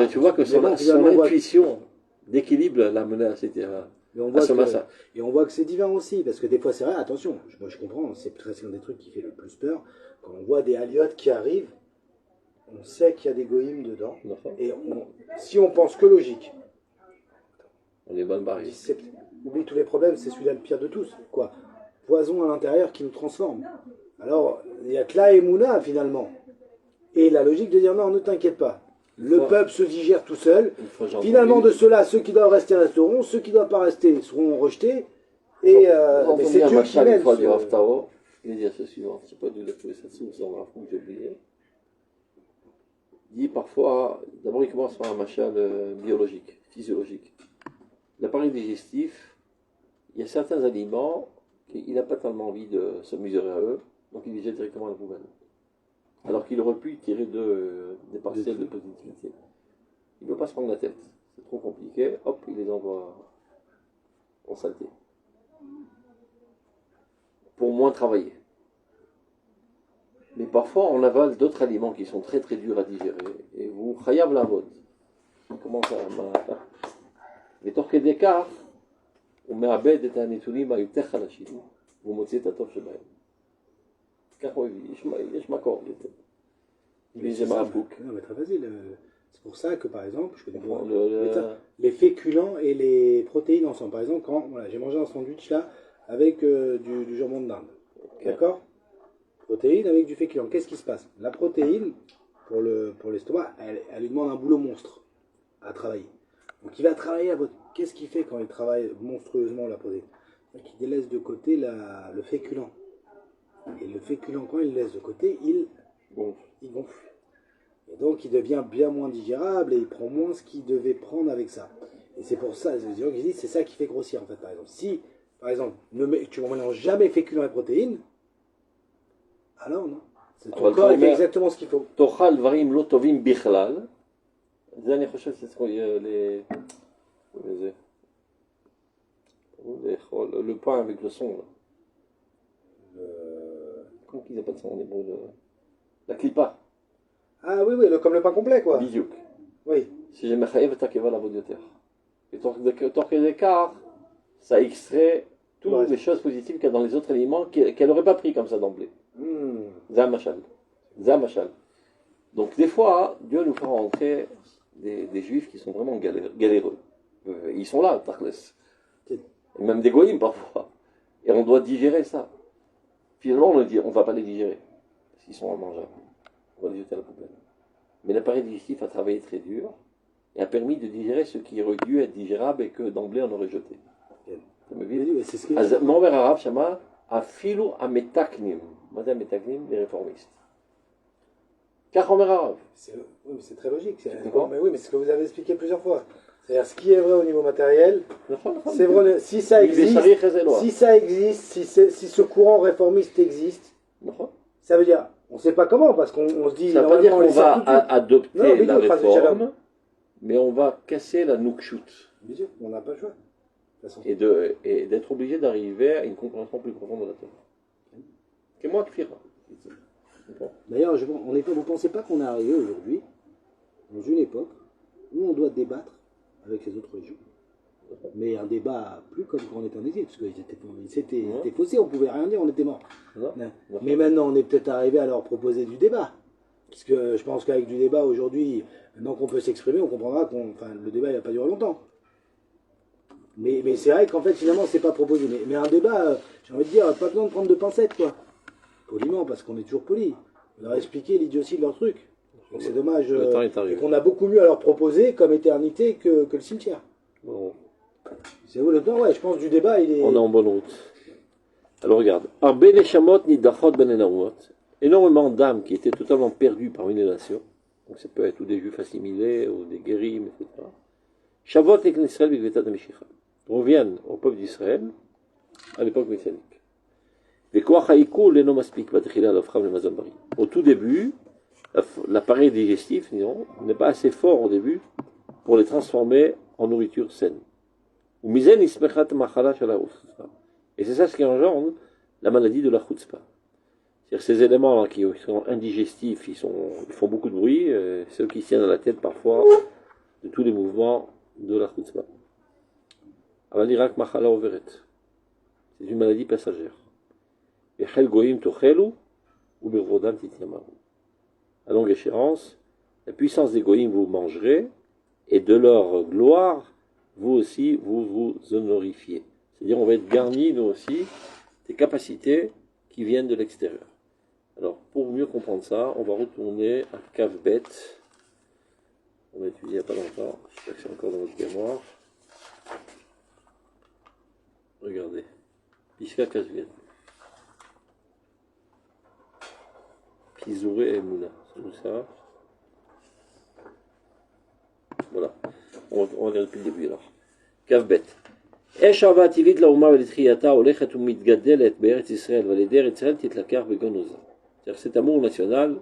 tu vois que son intuition d'équilibre l'a mené à ce massacre. Et on voit que c'est divin aussi, parce que des fois c'est vrai, attention, moi je comprends, c'est presque un des trucs qui fait le plus peur, quand on voit des aliotes qui arrivent, on sait qu'il y a des goïms dedans, et si on pense que logique, on est mal barré. Oublie tous les problèmes, c'est celui-là le pire de tous, quoi. Poison à l'intérieur qui nous transforme. Alors, il y a que la Emouna finalement, et la logique de dire non, ne t'inquiète pas. Le peuple se digère tout seul. Finalement, de ceux-là, ceux qui doivent rester resteront, ceux qui ne doivent pas rester seront rejetés. Et c'est Dieu qui mène. Il dit ce suivant, je ne sais pas d'où il a trouvé cette source dans la fou que j'ai oublié. Il dit parfois, d'abord il commence par un machal biologique, physiologique. L'appareil digestif, il y a certains aliments qu'il n'a pas tellement envie de se mesurer à eux, donc il les jette directement à la poubelle. Alors qu'il aurait pu tirer des parcelles de positivité. Il ne peut pas se prendre la tête. C'est trop compliqué, hop, il les envoie en saleté. Pour moins travailler. Mais parfois, on avale d'autres aliments qui sont très très durs à digérer. Et vous, khayab la vôtre. Comment ça mais torque d'écart, on met à bed et un étulim à une terre halachim. Vous motiez ta torche de bain. Car oui, je m'accorde. Mais c'est ça. Non, mais très facile. C'est pour ça que, par exemple, je connais les féculents et les protéines ensemble. Par exemple, quand voilà, j'ai mangé un sandwich là avec du jambon de dinde. Okay. D'accord? Protéines avec du féculent. Qu'est-ce qui se passe? La protéine, pour l'estomac, elle lui demande un boulot monstre à travailler. Donc il va travailler Qu'est-ce qu'il fait quand il travaille monstrueusement la protéine? Il délaisse de côté le féculent. Et le féculent, quand il le laisse de côté, il gonfle. Et donc il devient bien moins digérable et il prend moins ce qu'il devait prendre avec ça. Et c'est pour ça, les gens qui disent, c'est ça qui fait grossir en fait, par exemple. Si, par exemple, tu ne mélanges jamais féculents et protéines, alors non. Ton corps fait exactement ce qu'il faut. Tochal varim lotovim bichlal. אני חושב שצריך le pain avec le son là. Comment ils appellent ça en hébreu la clipa. Ah oui, comme le pain complet quoi. Bizouk. Oui. Si j'ai mechaïv ta keva la vodioter. Et torque d'écart, ça extrait toutes les choses positives qu'il y a dans les autres aliments qu'elle n'aurait pas pris comme ça d'emblée. Zamachal. Donc des fois, Dieu nous fera rentrer des juifs qui sont vraiment galéreux. Ils sont là, Tarkles. Et même des goyim parfois. Et on doit digérer ça. Finalement, on ne va pas les digérer. Parce qu'ils sont immangeables. On va les jeter à la poubelle. Mais l'appareil digestif a travaillé très dur et a permis de digérer ce qui aurait dû être digérable et que d'emblée on aurait jeté. C'est ce que mon père arabe, Shama, a filou à metaknim. Madame metaknim, les réformistes. Car Omer arabe. Oui, c'est très logique. Mais oui, mais c'est ce que vous avez expliqué plusieurs fois. C'est-à-dire, ce qui est vrai au niveau matériel, c'est vrai, si ça existe, si ce courant réformiste existe, ça veut dire, on ne sait pas comment, parce qu'on se dit... Ça ne veut pas dire qu'on va adopter la réforme, mais on va casser la noukchout. Bien sûr, on n'a pas le choix. Et d'être obligé d'arriver à une compréhension plus profonde de la Torah. C'est moi qui fais. D'ailleurs, vous ne pensez pas qu'on est arrivé aujourd'hui dans une époque où on doit débattre avec les autres religions, mais un débat plus comme quand on était en exil, parce qu'ils étaient faussés, on ne pouvait rien dire, on était morts. Mais maintenant, on est peut-être arrivé à leur proposer du débat. Parce que je pense qu'avec du débat aujourd'hui, maintenant qu'on peut s'exprimer, on comprendra le débat il va pas durer longtemps. Mais c'est vrai qu'en fait, finalement, c'est pas proposé. Mais un débat, j'ai envie de dire, pas besoin de prendre de pincettes, quoi. Poliment, parce qu'on est toujours poli. On leur a expliqué l'idiotie de leur truc. Donc c'est dommage. Et qu'on a beaucoup mieux à leur proposer comme éternité que le cimetière. Bon. C'est où le temps? Ouais, je pense du débat, il est... On est en bonne route. Alors regarde. Arbe neshamot nidachot ben enamot. Énormément d'âmes qui étaient totalement perdues par une nation. Donc ça peut être ou des juifs assimilés, ou des guérim, etc. Shavot et Knesset b'gvetat Mashiach. Reviennent au peuple d'Israël à l'époque messianique. Au tout début, l'appareil digestif, disons, n'est pas assez fort au début pour les transformer en nourriture saine. Et c'est ça ce qui engendre la maladie de la chutzpah. C'est-à-dire ces éléments-là qui sont indigestifs, ils font beaucoup de bruit, ceux qui tiennent à la tête parfois de tous les mouvements de la chutzpah. C'est une maladie passagère. À longue échéance, la puissance des goïms vous mangerez, et de leur gloire, vous aussi, vous vous honorifiez. C'est-à-dire, on va être garnis, nous aussi, des capacités qui viennent de l'extérieur. Alors, pour mieux comprendre ça, on va retourner à Kavbet. On a étudié il n'y a pas longtemps. J'espère que c'est encore dans votre mémoire. Regardez. Pishka Kavbet. Pizouré et Mouna. C'est tout ça. Voilà. On va regarder depuis le début alors. Kavbet. אש אהבה הטבעית לאומה ולתחייתה הולכת ומתגדלת בארץ ישראל ועל ידי ארץ ישראל תתלקח בגון עוזה. C'est-à-dire cet amour national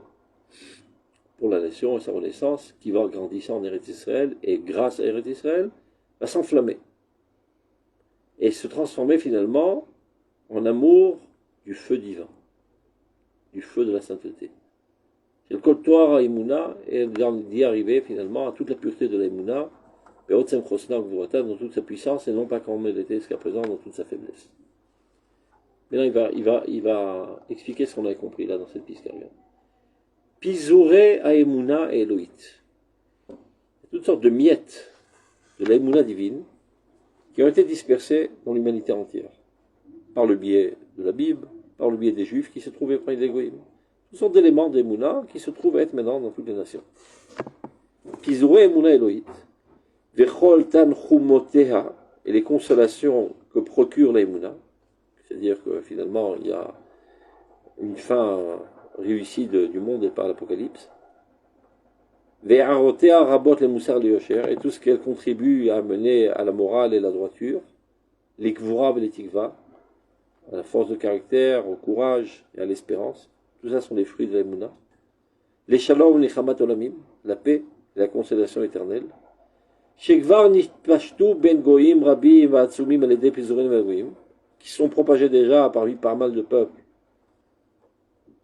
pour la nation et sa renaissance, qui va grandissant en Eretz Israël, et grâce à Eretz Israël, va s'enflammer. Et se transformer finalement en amour du feu divin, du feu de la sainteté. C'est le Kol Toar HaEmuna, et d'y arriver finalement à toute la pureté de l'Emouna, dans toute sa puissance, et non pas comme elle était jusqu'à présent dans toute sa faiblesse. Maintenant, il va expliquer ce qu'on a compris là dans cette piste qui revient. Pizuré Haemuna et Elohit. Toutes sortes de miettes de l'Haemuna divine qui ont été dispersées dans l'humanité entière, par le biais de la Bible, par le biais des Juifs qui se trouvaient près des Goïm. Toutes sortes d'éléments d'Haemuna qui se trouvent être maintenant dans toutes les nations. Pizuré Haemuna Elohit. Vechol tan chumoteha, et les consolations que procure l'Haemuna, c'est-à-dire que finalement il y a une fin réussie du monde et par l'Apocalypse. Ve'arotea rabot le moussar le yosher, et tout ce qu'elle contribue à mener à la morale et la droiture, les gvura et les tikva, à la force de caractère, au courage et à l'espérance, tout ça sont les fruits de l'Haemuna. Les shalom, les chamat olamim, la paix et la consolation éternelle. Shekvar nitpashtu ben goyim rabbi va'atsumim aledei pizurim ve'goyim, qui sont propagés déjà parmi pas mal de peuples,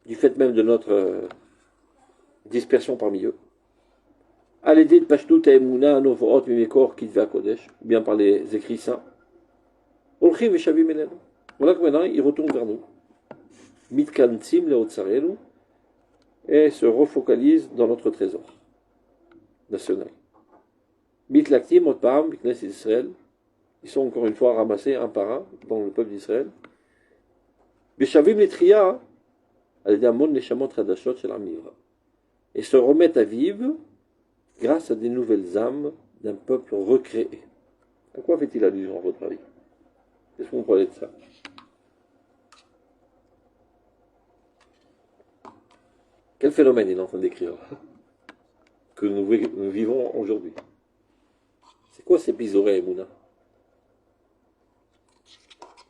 du fait même de notre dispersion parmi eux. Aledei pashtu ta'emuna novoot mimekor kitva kodesh, ou bien par les écrits saints. Olchim ve'shavim elenu. Voilà que maintenant ils retournent vers nous. Mitkantzim leotzarelu, et se refocalisent dans notre trésor national. Mitlaktim otpam b'knesset Israël, ils sont encore une fois ramassés un par un dans le peuple d'Israël. Beshavim letria, al-damon neshamot hadashot shel amivra, et se remettent à vivre grâce à des nouvelles âmes d'un peuple recréé. À quoi fait-il allusion à votre avis? Qu'est-ce que vous parlez de ça? Quel phénomène il est en train d'écrire que nous vivons aujourd'hui? C'est quoi ces Pizoré et Mouna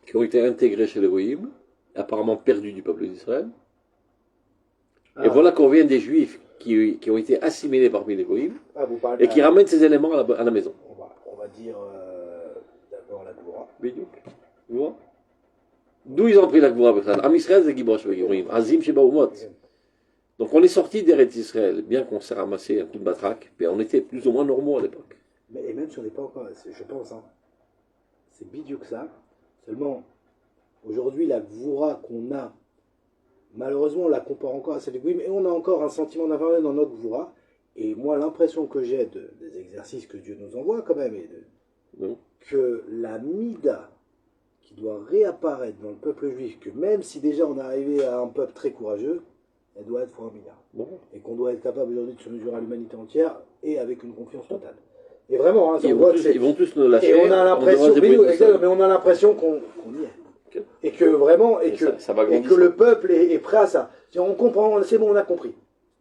qui ont été intégrés chez les Goïm, apparemment perdus du peuple d'Israël? Et voilà qu'on vient des Juifs qui ont été assimilés parmi les Goïm et qui ramènent ces éléments à la maison. On va dire d'abord la Goura. D'où ils ont pris la Goura? Am Israël, c'est Gibosh Goïm, Azim Sheba Umot. Donc on est sorti d'Eretz Israël, bien qu'on s'est ramassé un coup de matraque, mais on était plus ou moins normaux à l'époque. Et même si on n'est pas encore, je pense, hein, c'est bidou que ça. Seulement, aujourd'hui, la Gvoura qu'on a, malheureusement, on la compare encore à celle du Goïm, et on a encore un sentiment d'infériorité dans notre Gvoura. Et moi, l'impression que j'ai des exercices que Dieu nous envoie quand même, que la Mida qui doit réapparaître dans le peuple juif, que même si déjà on est arrivé à un peuple très courageux, elle doit être fois 1 milliard. Et qu'on doit être capable aujourd'hui de se mesurer à l'humanité entière et avec une confiance totale. Et vraiment, hein, ils vont tous nous lâcher. Et on a l'impression, mais on a l'impression qu'on y est. Okay. Et que vraiment, que le peuple est prêt à ça. On comprend, c'est bon, on a compris.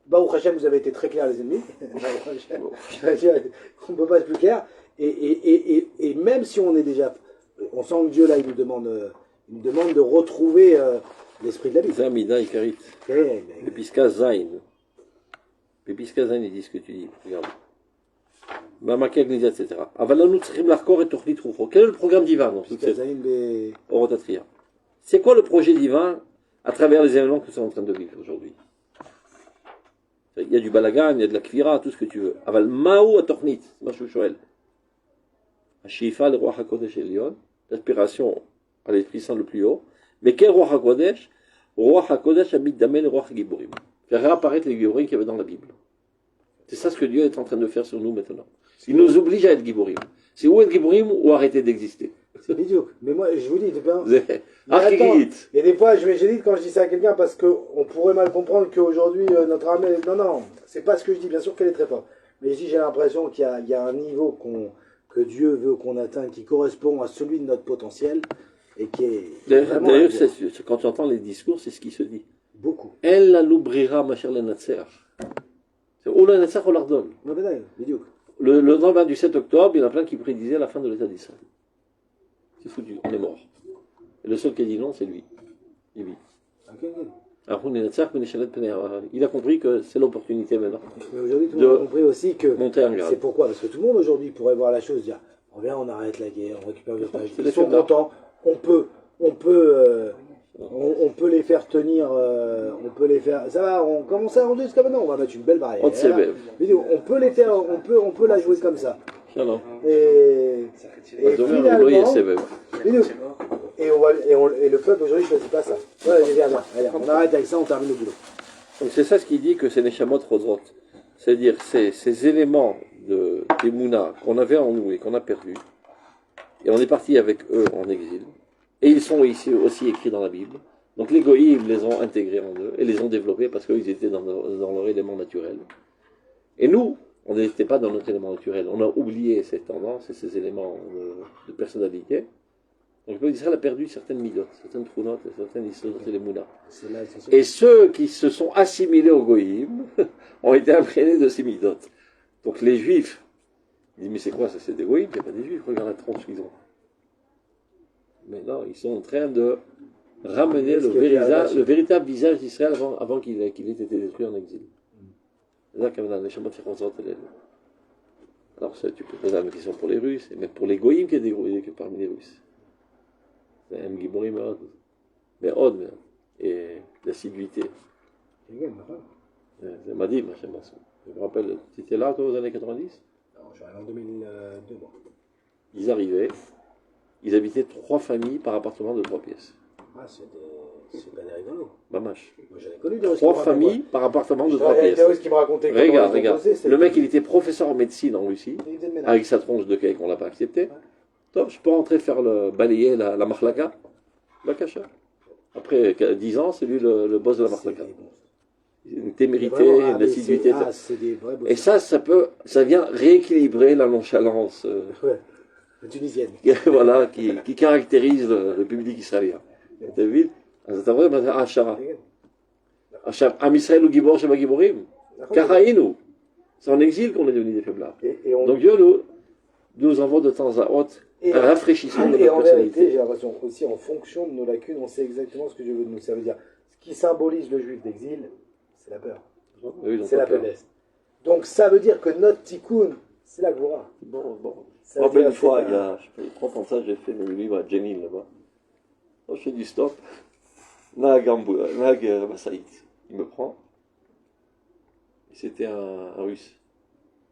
Baruch Hashem, vous avez été très clair, les ennemis. On ne peut pas être plus clair. Et même si on est déjà, on sent que Dieu là, il nous demande de retrouver l'esprit de la Bible. Zamida Ikarit. Le Pisca Zain. Le Pisca Zain, il dit ce que tu dis. Regarde. Etc. Quel est le programme divin dans toute cette Orotatria? C'est quoi le projet divin à travers les événements que nous sommes en train de vivre aujourd'hui? Il y a du balagan, il y a de la kvira, tout ce que tu veux. Aval Mao Atornit, c'est Mashou Shoel. Ashifa, le roi HaKodesh Elion, l'aspiration à l'Esprit Saint le plus haut. Mais quel roi HaKodesh? Roi HaKodesh habite Damel, le roi Giborim. Faire réapparaître les Giborim qu'il y avait dans la Bible. C'est ça ce que Dieu est en train de faire sur nous maintenant. Il nous oblige à être Giborim. C'est ou être Giborim ou arrêter d'exister. C'est idiot. Mais moi, je vous dis, et des fois, j'hésite quand je dis ça à quelqu'un parce qu'on pourrait mal comprendre qu'aujourd'hui, notre armée. Non, c'est pas ce que je dis. Bien sûr qu'elle est très forte. Mais ici, j'ai l'impression qu'il y a un niveau que Dieu veut qu'on atteigne qui correspond à celui de notre potentiel et qui est. D'ailleurs, quand tu entends les discours, c'est ce qui se dit. Beaucoup. Elle la l'oubrira, ma chère Lenatser. C'est ou la Lenatser, on leur donne. Le lendemain du 7 octobre, il y en a plein qui prédisaient la fin de l'État d'Israël. C'est foutu, on est mort. Et le seul qui a dit non, c'est lui. Il vit. Il a compris que c'est l'opportunité maintenant Mais aujourd'hui, tout le monde a compris aussi que monter en grade. c'est pourquoi. Parce que tout le monde aujourd'hui pourrait voir la chose, dire on vient, on arrête la guerre, on récupère les otages. Ils sont contents, on peut les faire tenir, on peut les faire. Ça va, on commence à rendre jusqu'à maintenant, on va mettre une belle barrière. On peut les faire, on peut la jouer comme ça. Et finalement, et le peuple aujourd'hui ne choisit pas ça. Ouais, allez, on arrête avec ça, on termine le boulot. Donc c'est ça ce qu'il dit que c'est Neshamot Chozrot. C'est-à-dire ces éléments d'Emouna qu'on avait en nous et qu'on a perdus. Et on est parti avec eux en exil. Et ils sont ici aussi écrits dans la Bible. Donc les goïms les ont intégrés en eux et les ont développés parce qu'ils étaient dans leur élément naturel. Et nous, on n'était pas dans notre élément naturel. On a oublié ces tendances et ces éléments de personnalité. Donc le peuple d'Israël a perdu certaines midotes, certaines trounotes, certaines histoires de l'émouna. Et ceux qui se sont assimilés aux goïms ont été imprégnés de ces midotes. Donc les juifs, ils disent mais c'est quoi ça, c'est des goïms, il n'y a pas des juifs, regarde la tronche qu'ils ont. Mais non, ils sont en train de ramener le véritable visage d'Israël avant qu'il ait été détruit en exil. C'est là qu'on a les Neshamot Chozrot. Alors ça, tu peux poser la même question pour les Russes, et même pour les goïms qui est que parmi les Russes. C'est un giborim mais od, et l'assiduité. C'est Madim, je me rappelle, tu étais là toi aux années 90? Non, je suis arrivé en 2002. Bon. Ils arrivaient, ils habitaient 3 familles par appartement de 3 pièces. Ah, c'est pas des rigolos. Mamache. Moi j'avais connu des Russes. 3 familles par appartement de 3 pièces. Des Russes qui me racontaient comment regarde. Le mec, il était professeur en médecine en Russie, avec sa tronche de cake, on l'a pas accepté. Top, je peux rentrer faire balayer la marlaka, la cacha. Après 10 ans, c'est lui le boss de la marlaka. Une témérité, une assiduité. Et ça vient rééquilibrer la nonchalance tunisienne. Voilà, qui caractérise le public israélien. T'as vu? C'est vrai, Achara. Am Israël ou Gibor Sheba Giborim. Karaïnou. C'est en exil qu'on est devenu des faiblards. Donc Dieu nous envoie de temps à autre un rafraîchissement de notre personnalité. Et en vérité, j'ai l'impression aussi, en fonction de nos lacunes, on sait exactement ce que Dieu veut de nous. Ça veut dire, ce qui symbolise le juif d'exil, c'est la peur. C'est la faiblesse. Donc ça veut dire que notre tikkun, c'est la gloire. Bon. Je me rappelle une fois, il y a 30 ans, j'ai fait le livre à Jenin là-bas. Je fais du stop. Nag Massaït, il me prend. C'était un Russe.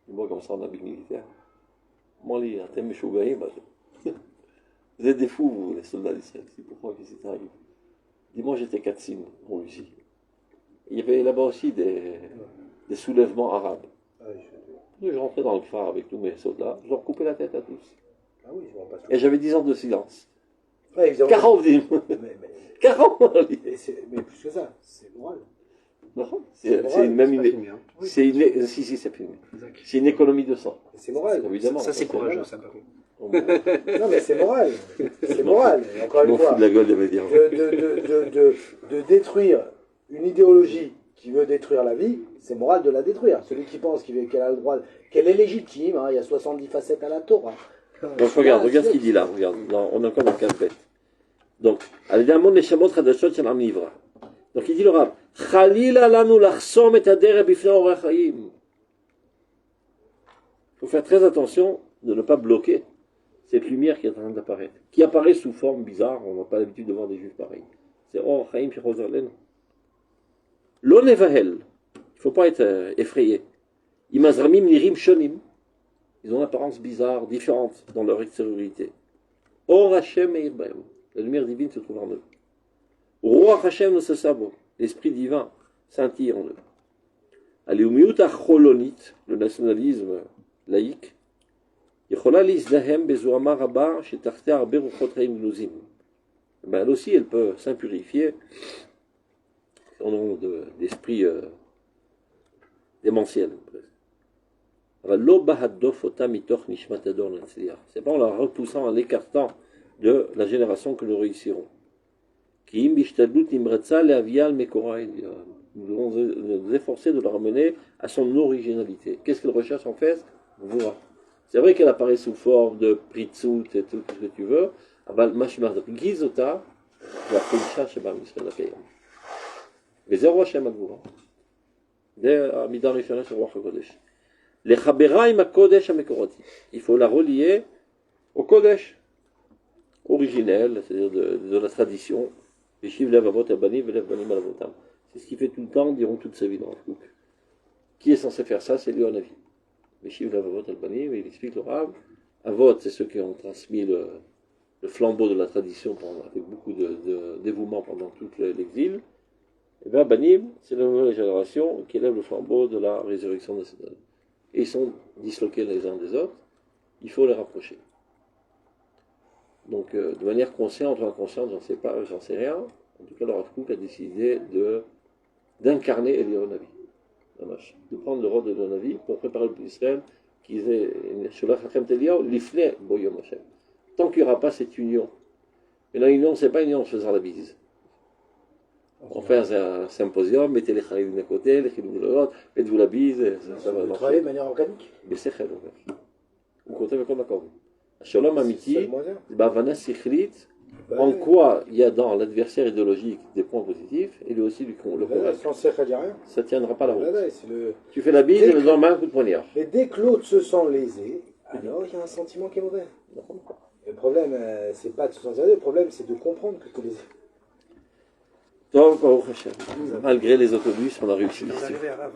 Il me voit comme ça en habit militaire. Moi, lui, vous êtes des fous, vous, les soldats d'Israël. C'est pourquoi qu'est-ce qui arrive? Dis-moi, j'étais Katsin en Russie. Il y avait là-bas aussi des soulèvements arabes. Je rentrais dans le phare avec tous mes soldats, je leur coupais la tête à tous. Et j'avais 10 ans de silence. 40 Mais plus que ça, c'est moral. Non, c'est même une. Si, c'est filmé. C'est une économie de sang. C'est moral. Évidemment. Ça, c'est courageux, ça, par contre. Non, mais c'est moral. C'est moral. Encore une fois, de la gueule des médias. De détruire une idéologie qui veut détruire la vie, c'est moral de la détruire. Celui qui pense qu'elle a le droit, qu'elle est légitime, hein, il y a 70 facettes à la Torah. Donc regarde ce qu'il dit là. Regarde, on est encore dans 4 bêtes. Donc, évidemment, les Neshamot Chadashot Shalom Nivra. Donc il dit le Rav, Chalila lanu lachsom et ader bifnei orach chaim. Il faut faire très attention de ne pas bloquer cette lumière qui est en train d'apparaître, qui apparaît sous forme bizarre. On n'a pas l'habitude de voir des juifs pareils. C'est orach chaim shechozar lenu. Lo nevahel. Il ne faut pas être effrayé. Imazramim nirim shonim. Ils ont une apparence bizarre, différente dans leur extériorité. Or Hashem meir bahem. La lumière divine se trouve en eux. Ruach Hashem Nosasabo, l'esprit divin scintille en eux. Aleumiut acholonit, le nationalisme laïque, Yechola lizdahem bezuama rabba shetarté arbe ruchot reim gnuzim. Elle aussi, elle peut s'impurifier au nom d'esprit démentiel. C'est pas en la repoussant, en l'écartant de la génération que nous réussirons. Nous devons nous efforcer de la ramener à son originalité. Qu'est-ce qu'elle recherche en fait? Voilà. C'est vrai qu'elle apparaît sous forme de pritzout et tout ce que tu veux. וזה רוח שם הגבורה. זה המידה הראשונה של רוח הקודש. לחברה עם הקודש המקורתי. Il faut la relier au קודש originel, c'est-à-dire de la tradition. Veshiv lev avot al banim velev banim al avotam. C'est ce qu'il fait tout le temps, diront toute sa vie dans le couple. Qui est censé faire ça? C'est lui en avis. Veshiv lev avot al banim, il explique le Rav. Avot, c'est ceux qui ont transmis le flambeau de la tradition avec beaucoup de dévouement pendant tout l'exil. Et bien banim, c'est la nouvelle génération qui élève le flambeau de la résurrection de ces hommes. Et ils sont disloqués les uns des autres, il faut les rapprocher. Donc, de manière consciente ou inconsciente, j'en sais rien. En tout cas, le Rav Kook a décidé d'incarner Eliyahu Navi. De prendre le rôle de Eliyahu Navi pour préparer le peuple d'Israël, qu'ils aient Sholach Lachem Eliyahu, l'ifne bo yom Hashem. Tant qu'il n'y aura pas cette union. Et la union, c'est pas une union en faisant la bise. On fait un symposium, mettez les chalim d'un côté, les chalim de l'autre, faites-vous la bise, ça va Vous travaillez de manière organique. Mais c'est très Vous comptez avec l'accord. Shalom Amiti, Bavana Sikhlit, en quoi il y a dans l'adversaire idéologique des points positifs, et lui aussi le convainc. Sans sechel, il n'y a rien. Ça ne tiendra pas la route. Le... Tu fais la bise et le lendemain, un coup de poignard. Mais dès que l'autre se sent lésé, alors il y a un sentiment qui est mauvais. Le problème, c'est pas de se sentir lésé, le problème, c'est de comprendre que tu es lésé. Donc, malgré les autobus, on a réussi. On est arrivé à Rav.